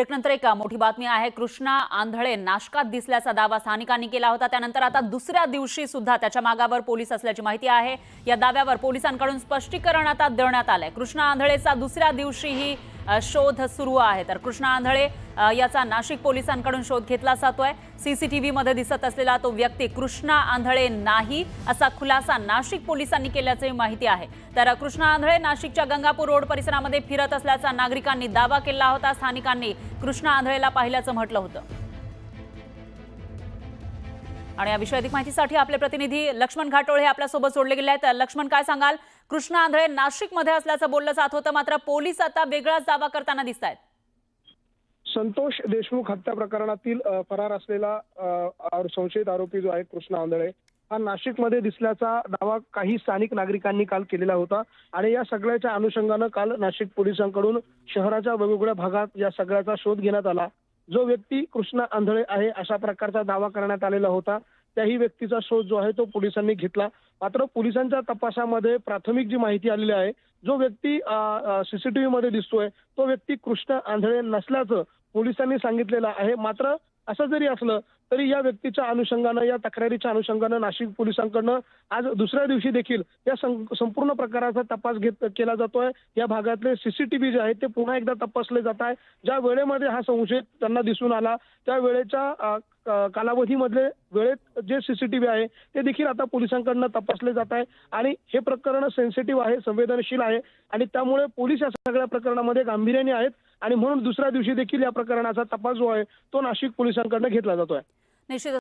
ब्रेकनंतर एक मोठी बातमी आहे। कृष्णा आंधळे नाशकात दिसल्याचा दावा स्थानिकांनी केला होता। त्यानंतर आता दुसऱ्या दिवशी सुद्धा त्याच्या मागावर पोलीस असल्याची माहिती आहे। या दाव्यावर पोलिसांकडून स्पष्टीकरण आता देण्यात आलंय। कृष्णा आंधळेचा दुसऱ्या दिवशीही शोध सुरू आहे। तर कृष्णा आंधळे याचा नाशिक पोलिसांकडून शोध घेतला जातोय। सीसीटीव्ही मध्ये दिसत असलेला तो व्यक्ती कृष्णा आंधळे नाही असा खुलासा नाशिक पोलिसांनी केल्याची माहिती आहे। तर कृष्णा आंधळे नाशिकच्या गंगापूर रोड परिसरामध्ये फिरत असल्याचा नागरिकांनी दावा केला होता। स्थानिकांनी कृष्णा आंधळेला पाहिल्याचं म्हटलं होतं। आणि या विषयी अधिक माहितीसाठी आपले प्रतिनिधी लक्ष्मण घाटोळे आपल्या सोबत जोडले गेले आहेत। लक्ष्मण, काय सांगाल? कृष्णा आंधळे नाशिकमध्ये असल्याचं बोललं जात होतं, मात्र पोलीस आता वेगळाच दावा करताना दिसतायत। संतोष देशमुख हत्या प्रकरणातील फरार असलेला संशयित आरोपी जो आहे कृष्णा आंधळे हा नाशिकमध्ये दिसल्याचा दावा काही स्थानिक नागरिकांनी काल केलेला होता। आणि या सगळ्याच्या अनुषंगानं काल नाशिक पोलिसांकडून शहराच्या वेगवेगळ्या भागात या सगळ्याचा शोध घेण्यात आला। जो व्यक्ती कृष्णा आंधळे आहे अशा प्रकारचा दावा करण्यात आलेला होता, त्याही व्यक्तीचा शोध जो आहे तो पोलिसांनी घेतला। मात्र पोलिसांच्या तपासामध्ये प्राथमिक जी माहिती आलेली आहे, जो व्यक्ती सीसीटीव्ही मध्ये दिसतोय तो व्यक्ती कृष्णा आंधळे नसल्याचं पोलिसांनी सांगितलेलं आहे। मात्र असं जरी असलं तरी या व्यक्तीच्या अनुषंगानं, या तक्रारीच्या अनुषंगानं नाशिक पोलिसांकडनं आज दुसऱ्या दिवशी देखील या संपूर्ण प्रकाराचा तपास केला जातोय। या भागातले सीसीटीव्ही जे आहेत ते पुन्हा एकदा तपासले जात आहे। ज्या वेळेमध्ये हा संशयित त्यांना दिसून आला त्या वेळेच्या कालावधीमधले वेळेत जे सीसीटीव्ही आहे ते देखील आता पोलिसांकडनं तपासले जात आहे। आणि हे प्रकरण सेन्सिटिव्ह आहे, संवेदनशील आहे आणि त्यामुळे पोलीस या सगळ्या प्रकरणामध्ये गांभीर्याने आहेत आणि म्हणून दुसऱ्या दिवशी देखील या प्रकरणाचा तपास जो आहे तो नाशिक पोलिसांकडनं घेतला जातोय। निश्चित